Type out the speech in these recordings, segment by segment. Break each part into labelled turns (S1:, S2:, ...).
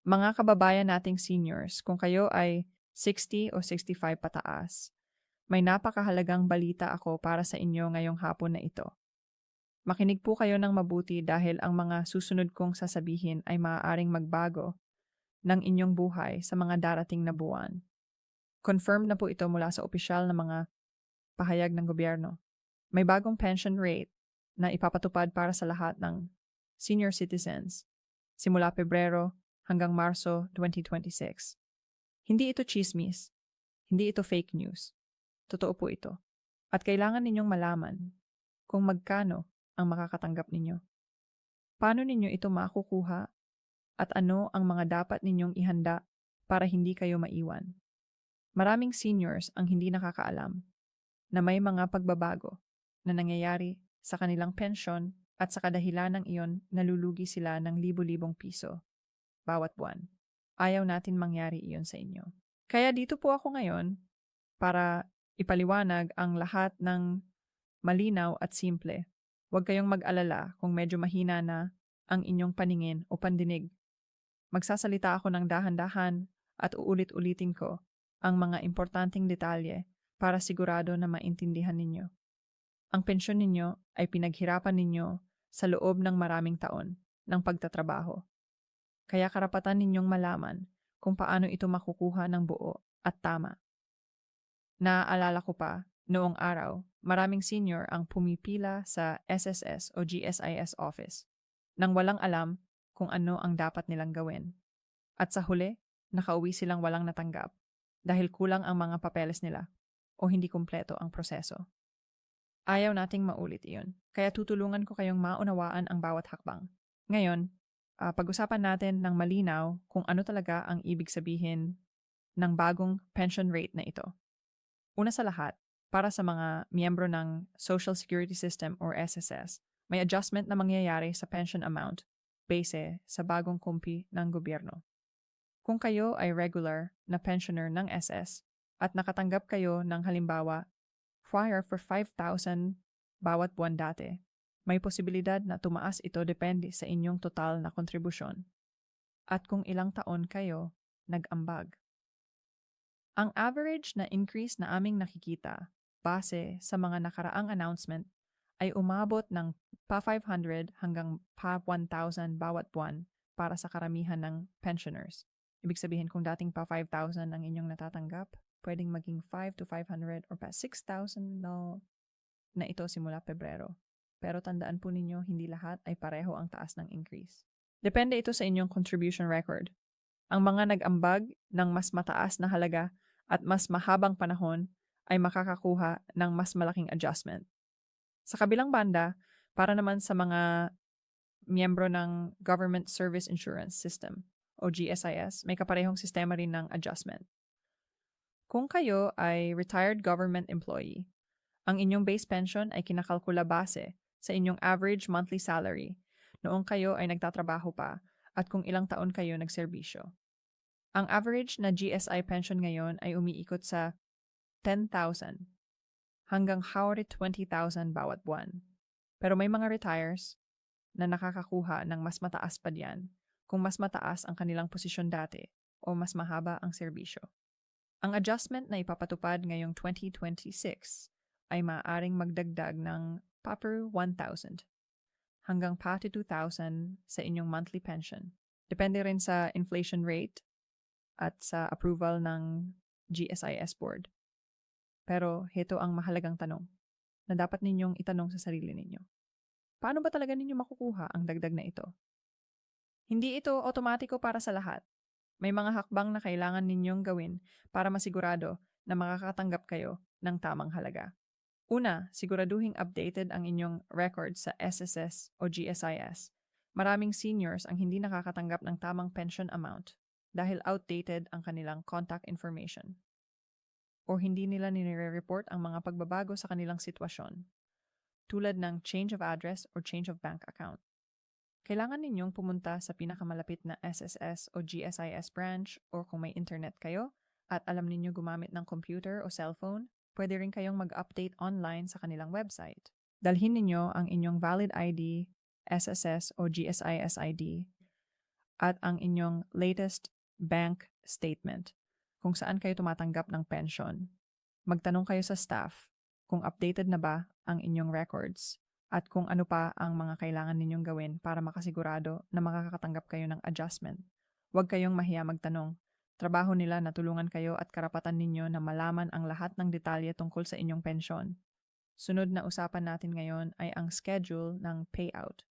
S1: Mga kababayan nating seniors, kung kayo ay 60 o 65 pataas, may napakahalagang balita ako para sa inyo ngayong hapon na ito. Makinig po kayo ng mabuti dahil ang mga susunod kong sasabihin ay maaaring magbago ng inyong buhay sa mga darating na buwan. Confirmed na po ito mula sa opisyal na mga pahayag ng gobyerno. May bagong pension rate na ipapatupad para sa lahat ng senior citizens simula Pebrero hanggang Marso 2026. Hindi ito chismis, hindi ito fake news. Totoo po ito. At kailangan ninyong malaman kung magkano ang makakatanggap ninyo. Paano ninyo ito makukuha at ano ang mga dapat ninyong ihanda para hindi kayo maiwan. Maraming seniors ang hindi nakakaalam na may mga pagbabago na nangyayari sa kanilang pensyon at sa kadahilan ng iyon nalulugi sila ng libo-libong piso bawat buwan. Ayaw natin mangyari iyon sa inyo. Kaya dito po ako ngayon para ipaliwanag ang lahat ng malinaw at simple. Huwag kayong mag-alala kung medyo mahina na ang inyong paningin o pandinig. Magsasalita ako ng dahan-dahan at uulit-ulitin ko ang mga importanteng detalye para sigurado na maintindihan ninyo. Ang pensyon ninyo ay pinaghirapan ninyo sa loob ng maraming taon ng pagtatrabaho. Kaya karapatan ninyong malaman kung paano ito makukuha ng buo at tama. Naaalala ko pa, noong araw, maraming senior ang pumipila sa SSS o GSIS office nang walang alam kung ano ang dapat nilang gawin. At sa huli, nakauwi silang walang natanggap dahil kulang ang mga papeles nila o hindi kumpleto ang proseso. Ayaw nating maulit iyon, kaya tutulungan ko kayong maunawaan ang bawat hakbang. Ngayon, pag-usapan natin ng malinaw kung ano talaga ang ibig sabihin ng bagong pension rate na ito. Una sa lahat, para sa mga miyembro ng Social Security System or SSS, may adjustment na mangyayari sa pension amount base sa bagong kumpi ng gobyerno. Kung kayo ay regular na pensioner ng SS at nakatanggap kayo ng halimbawa prior for 5,000 bawat buwan dati, may posibilidad na tumaas ito depende sa inyong total na kontribusyon at kung ilang taon kayo nag-ambag. Ang average na increase na aming nakikita base sa mga nakaraang announcement ay umabot ng pa 500 hanggang pa 1,000 bawat buwan para sa karamihan ng pensioners. Ibig sabihin kung dating pa 5,000 ang inyong natatanggap, pwedeng maging 5 to 500 or pa 6,000 na ito simula Pebrero. Pero tandaan po ninyo, hindi lahat ay pareho ang taas ng increase. Depende ito sa inyong contribution record. Ang mga nag-ambag ng mas mataas na halaga at mas mahabang panahon ay makakakuha ng mas malaking adjustment. Sa kabilang banda, para naman sa mga miyembro ng Government Service Insurance System o GSIS, may kaparehong sistema rin ng adjustment. Kung kayo ay retired government employee, ang inyong base pension ay kinakalkula base sa inyong average monthly salary noong kayo ay nagtatrabaho pa at kung ilang taon kayo nagserbisyo. Ang average na GSI pension ngayon ay umiikot sa 10,000 hanggang hawrit 20,000 bawat buwan. Pero may mga retires na nakakakuha ng mas mataas pa diyan kung mas mataas ang kanilang posisyon dati o mas mahaba ang serbisyo. Ang adjustment na ipapatupad ngayong 2026 ay maaaring magdagdag ng pa 1,000 hanggang pa 2,000 sa inyong monthly pension. Depende rin sa inflation rate at sa approval ng GSIS board. Pero heto ang mahalagang tanong na dapat ninyong itanong sa sarili ninyo. Paano ba talaga ninyo makukuha ang dagdag na ito? Hindi ito otomatiko para sa lahat. May mga hakbang na kailangan ninyong gawin para masigurado na makakatanggap kayo ng tamang halaga. Una, siguraduhing updated ang inyong record sa SSS o GSIS. Maraming seniors ang hindi nakakatanggap ng tamang pension amount dahil outdated ang kanilang contact information o hindi nila nire-report ang mga pagbabago sa kanilang sitwasyon, tulad ng change of address or change of bank account. Kailangan ninyong pumunta sa pinakamalapit na SSS o GSIS branch or kung may internet kayo at alam ninyo gumamit ng computer o cellphone, pwede rin kayong mag-update online sa kanilang website. Dalhin ninyo ang inyong valid ID, SSS o GSIS ID at ang inyong latest bank statement kung saan kayo tumatanggap ng pension. Magtanong kayo sa staff kung updated na ba ang inyong records at kung ano pa ang mga kailangan ninyong gawin para makasigurado na makakatanggap kayo ng adjustment. Huwag kayong mahiya magtanong. Trabaho nila na tulungan kayo at karapatan ninyo na malaman ang lahat ng detalye tungkol sa inyong pensyon. Sunod na usapan natin ngayon ay ang schedule ng payout.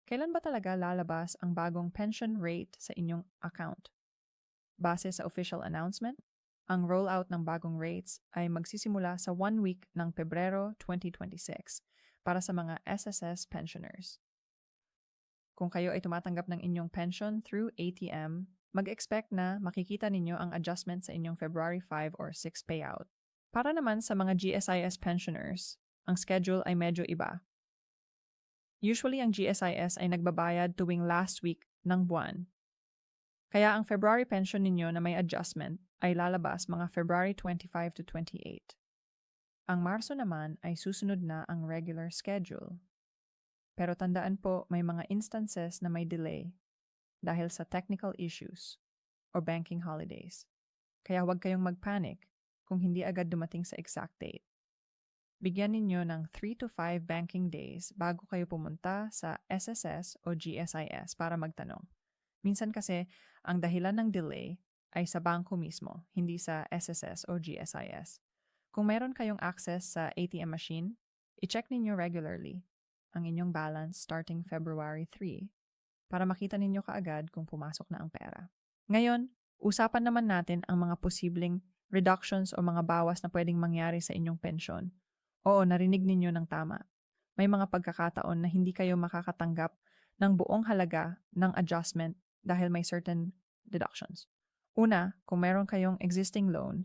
S1: Kailan ba talaga lalabas ang bagong pension rate sa inyong account? Base sa official announcement, ang rollout ng bagong rates ay magsisimula sa 1 week ng Pebrero 2026 para sa mga SSS pensioners. Kung kayo ay tumatanggap ng inyong pension through ATM, mag-expect na makikita ninyo ang adjustment sa inyong February 5 or 6 payout. Para naman sa mga GSIS pensioners, ang schedule ay medyo iba. Usually, ang GSIS ay nagbabayad tuwing last week ng buwan. Kaya ang February pension ninyo na may adjustment ay lalabas mga February 25 to 28. Ang Marso naman ay susunod na ang regular schedule. Pero tandaan po, may mga instances na may delay dahil sa technical issues o banking holidays. Kaya huwag kayong magpanic kung hindi agad dumating sa exact date. Bigyan ninyo ng 3 to 5 banking days bago kayo pumunta sa SSS o GSIS para magtanong. Minsan kasi, ang dahilan ng delay ay sa bangko mismo, hindi sa SSS o GSIS. Kung meron kayong access sa ATM machine, i-check ninyo regularly ang inyong balance starting February 3 para makita ninyo kaagad kung pumasok na ang pera. Ngayon, usapan naman natin ang mga posibleng reductions o mga bawas na pwedeng mangyari sa inyong pensyon. Oo, narinig ninyo ng tama. May mga pagkakataon na hindi kayo makakatanggap ng buong halaga ng adjustment dahil may certain deductions. Una, kung meron kayong existing loan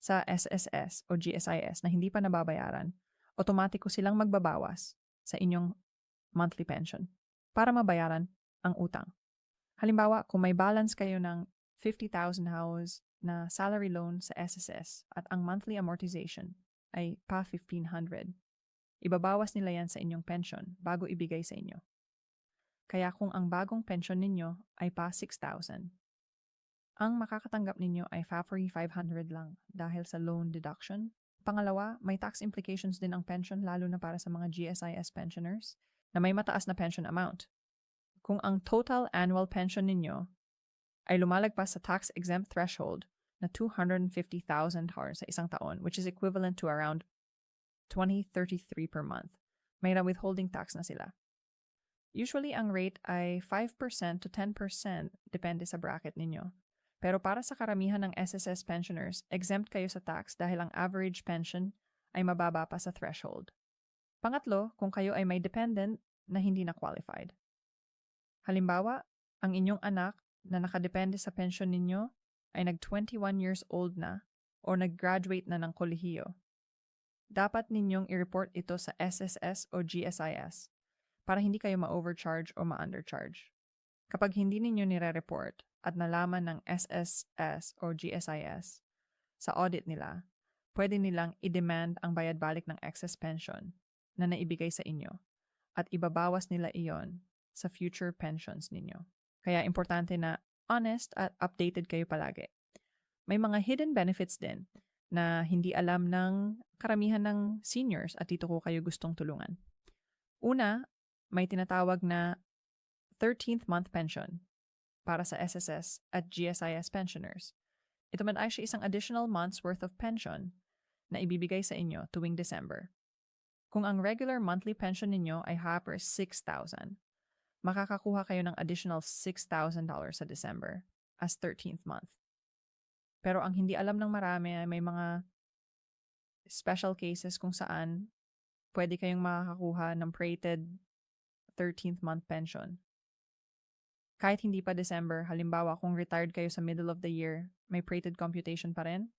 S1: sa SSS o GSIS na hindi pa nababayaran, otomatiko silang magbabawas sa inyong monthly pension para mabayaran ang utang. Halimbawa, kung may balance kayo ng 50,000 house na salary loan sa SSS at ang monthly amortization ay pa 1,500. Ibabawas nila yan sa inyong pension bago ibigay sa inyo. Kaya kung ang bagong pension ninyo ay pa 6,000, ang makakatanggap ninyo ay free 500 lang dahil sa loan deduction. Pangalawa, may tax implications din ang pension lalo na para sa mga GSIS pensioners na may mataas na pension amount. Kung ang total annual pension ninyo ay lumalagpas sa tax-exempt threshold na $250,000 sa isang taon, which is equivalent to around $20.33 per month. May withholding tax na sila. Usually, ang rate ay 5% to 10% depende sa bracket ninyo. Pero para sa karamihan ng SSS pensioners, exempt kayo sa tax dahil ang average pension ay mababa pa sa threshold. Pangatlo, kung kayo ay may dependent na hindi na qualified. Halimbawa, ang inyong anak na nakadepende sa pension ninyo ay nag-21 years old na o nag-graduate na ng kolehiyo. Dapat ninyong i-report ito sa SSS o GSIS para hindi kayo ma-overcharge o ma-undercharge. Kapag hindi ninyo nire-report at nalaman ng SSS o GSIS sa audit nila, pwede nilang i-demand ang bayad-balik ng excess pension na naibigay sa inyo at ibabawas nila iyon sa future pensions ninyo. Kaya importante na honest at updated kayo palagi. May mga hidden benefits din na hindi alam ng karamihan ng seniors at dito ko kayo gustong tulungan. Una, may tinatawag na 13th month pension para sa SSS at GSIS pensioners. Ito man ay isang additional month's worth of pension na ibibigay sa inyo tuwing December. Kung ang regular monthly pension ninyo ay haper 6,000, makakakuha kayo ng additional $6,000 sa December as 13th month. Pero ang hindi alam ng marami ay may mga special cases kung saan pwede kayong makakakuha ng prorated 13th month pension. Kahit hindi pa December, halimbawa kung retired kayo sa middle of the year, may prorated computation pa rin.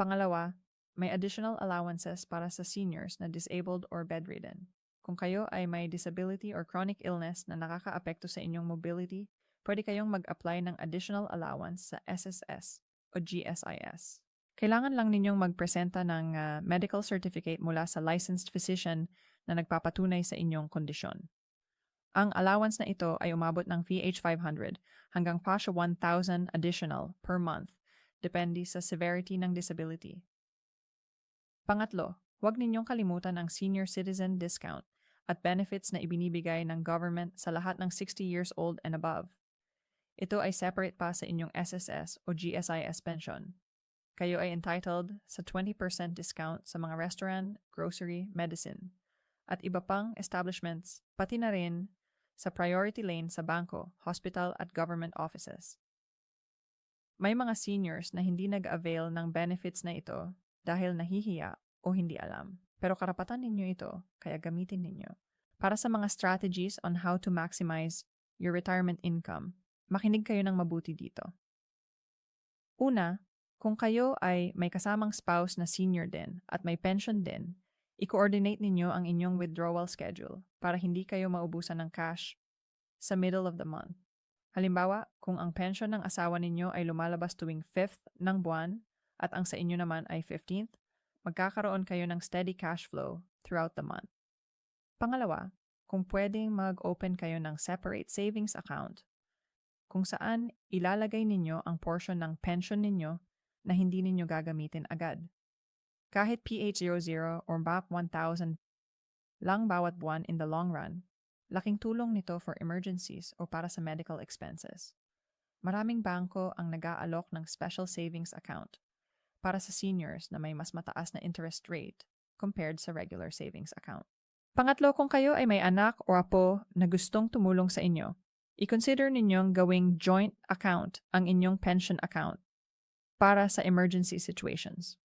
S1: Pangalawa, may additional allowances para sa seniors na disabled or bedridden. Kung kayo ay may disability or chronic illness na nakakaapekto sa inyong mobility, pwede kayong mag-apply ng additional allowance sa SSS o GSIS. Kailangan lang ninyong magpresenta ng medical certificate mula sa licensed physician na nagpapatunay sa inyong kondisyon. Ang allowance na ito ay umabot ng PH 500 hanggang pa siya 1,000 additional per month, depende sa severity ng disability. Pangatlo, huwag ninyong kalimutan ang senior citizen discount at benefits na ibinibigay ng government sa lahat ng 60 years old and above. Ito ay separate pa sa inyong SSS o GSIS pension. Kayo ay entitled sa 20% discount sa mga restaurant, grocery, medicine, at iba pang establishments, pati na rin sa priority lane sa bangko, hospital at government offices. May mga seniors na hindi nag-avail ng benefits na ito dahil nahihiya o hindi alam. Pero karapatan ninyo ito, kaya gamitin ninyo. Para sa mga strategies on how to maximize your retirement income, makinig kayo ng mabuti dito. Una, kung kayo ay may kasamang spouse na senior din at may pension din, i-coordinate ninyo ang inyong withdrawal schedule para hindi kayo maubusan ng cash sa middle of the month. Halimbawa, kung ang pension ng asawa ninyo ay lumalabas tuwing 5th ng buwan at ang sa inyo naman ay 15th, magkakaroon kayo ng steady cash flow throughout the month. Pangalawa, kung pwedeng mag-open kayo ng separate savings account, kung saan ilalagay ninyo ang portion ng pension ninyo na hindi ninyo gagamitin agad. Kahit PH00 or BAP 1,000 lang bawat buwan in the long run, laking tulong nito for emergencies o para sa medical expenses. Maraming bangko ang nag-aalok ng special savings account para sa seniors na may mas mataas na interest rate compared sa regular savings account. Pangatlo, kung kayo ay may anak o apo na gustong tumulong sa inyo, i-consider ninyong gawing joint account ang inyong pension account para sa emergency situations.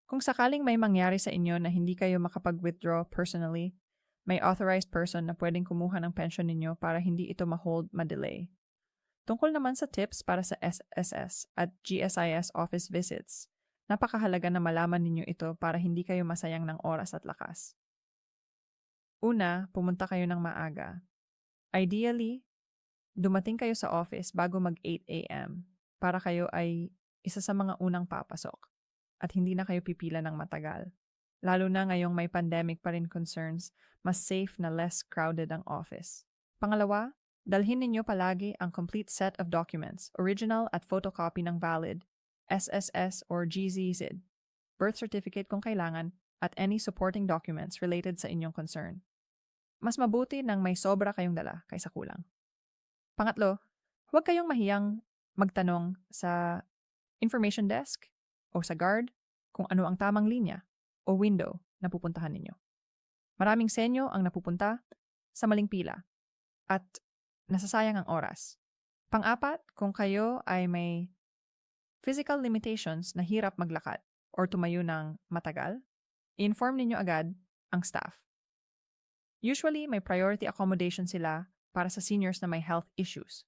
S1: Kung sakaling may mangyari sa inyo na hindi kayo makapag-withdraw personally, may authorized person na pwedeng kumuha ng pension ninyo para hindi ito ma-hold, ma-delay. Tungkol naman sa tips para sa SSS at GSIS office visits, napakahalaga na malaman ninyo ito para hindi kayo masayang ng oras at lakas. Una, pumunta kayo ng maaga. Ideally, dumating kayo sa office bago mag 8 a.m. para kayo ay isa sa mga unang papasok at hindi na kayo pipila ng matagal. Lalo na ngayong may pandemic pa rin concerns, mas safe na less crowded ang office. Pangalawa, dalhin ninyo palagi ang complete set of documents, original at photocopy ng valid, SSS or GZZ, birth certificate kung kailangan, at any supporting documents related sa inyong concern. Mas mabuti nang may sobra kayong dala kaysa kulang. Pangatlo, huwag kayong mahiyang magtanong sa information desk o sa guard kung ano ang tamang linya o window na pupuntahan ninyo. Maraming senyo ang napupunta sa maling pila at nasasayang ang oras. Pang-apat, kung kayo ay may physical limitations na hirap maglakad or tumayo ng matagal, i-inform ninyo agad ang staff. Usually, may priority accommodation sila para sa seniors na may health issues.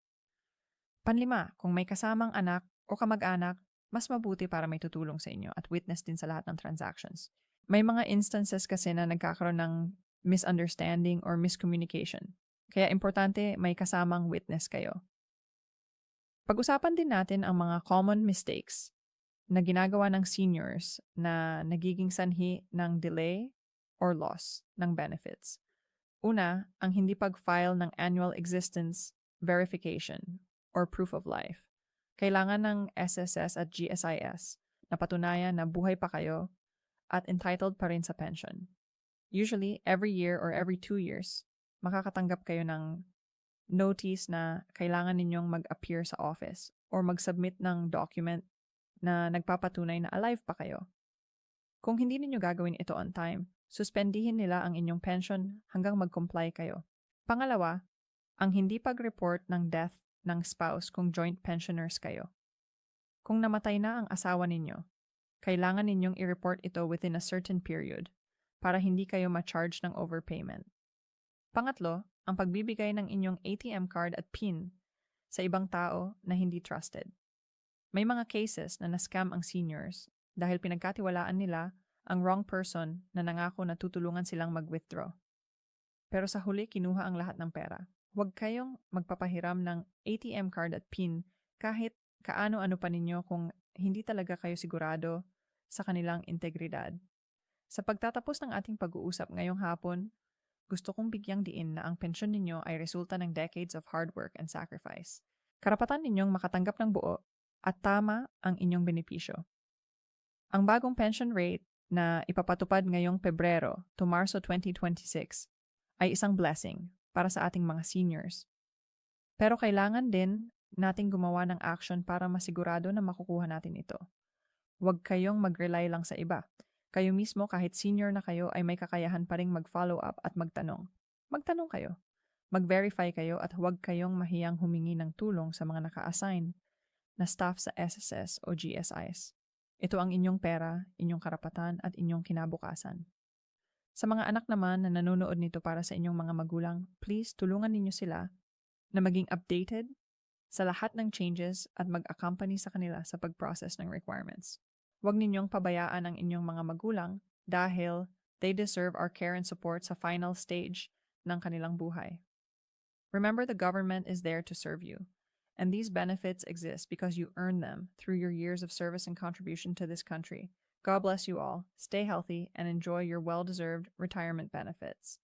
S1: Panlima, kung may kasamang anak o kamag-anak, mas mabuti para may tutulong sa inyo at witness din sa lahat ng transactions. May mga instances kasi na nagkakaroon ng misunderstanding or miscommunication. Kaya importante may kasamang witness kayo. Pag-usapan din natin ang mga common mistakes na ginagawa ng seniors na nagiging sanhi ng delay or loss ng benefits. Una, ang hindi pag-file ng annual existence verification or proof of life. Kailangan ng SSS at GSIS na patunayan na buhay pa kayo at entitled pa rin sa pension. Usually, every year or every 2 years, makakatanggap kayo ng notice na kailangan ninyong mag-appear sa office or mag-submit ng document na nagpapatunay na alive pa kayo. Kung hindi ninyo gagawin ito on time, suspendihin nila ang inyong pension hanggang mag-comply kayo. Pangalawa, ang hindi pag-report ng death ng spouse kung joint pensioners kayo. Kung namatay na ang asawa ninyo, kailangan ninyong i-report ito within a certain period para hindi kayo ma-charge ng overpayment. Pangatlo, ang pagbibigay ng inyong ATM card at PIN sa ibang tao na hindi trusted. May mga cases na na-scam ang seniors dahil pinagkatiwalaan nila ang wrong person na nangako na tutulungan silang mag-withdraw. Pero sa huli, kinuha ang lahat ng pera. Huwag kayong magpapahiram ng ATM card at PIN kahit kaano-ano pa ninyo kung hindi talaga kayo sigurado sa kanilang integridad. Sa pagtatapos ng ating pag-uusap ngayong hapon, gusto kong bigyang diin na ang pensyon ninyo ay resulta ng decades of hard work and sacrifice. Karapatan ninyong makatanggap ng buo at tama ang inyong benepisyo. Ang bagong pension rate na ipapatupad ngayong Pebrero to Marso 2026 ay isang blessing para sa ating mga seniors. Pero kailangan din nating gumawa ng action para masigurado na makukuha natin ito. Huwag kayong mag-rely lang sa iba. Kayo mismo kahit senior na kayo ay may kakayahan pa ring mag-follow up at magtanong. Magtanong kayo. Mag-verify kayo at huwag kayong mahiyang humingi ng tulong sa mga naka-assign na staff sa SSS o GSIs. Ito ang inyong pera, inyong karapatan at inyong kinabukasan. Sa mga anak naman na nanonood nito para sa inyong mga magulang, please tulungan ninyo sila na maging updated sa lahat ng changes at mag-accompany sa kanila sa pag-process ng requirements. Huwag ninyong pabayaan ang inyong mga magulang dahil they deserve our care and support sa final stage ng kanilang buhay. Remember, the government is there to serve you, and these benefits exist because you earned them through your years of service and contribution to this country. God bless you all. Stay healthy and enjoy your well-deserved retirement benefits.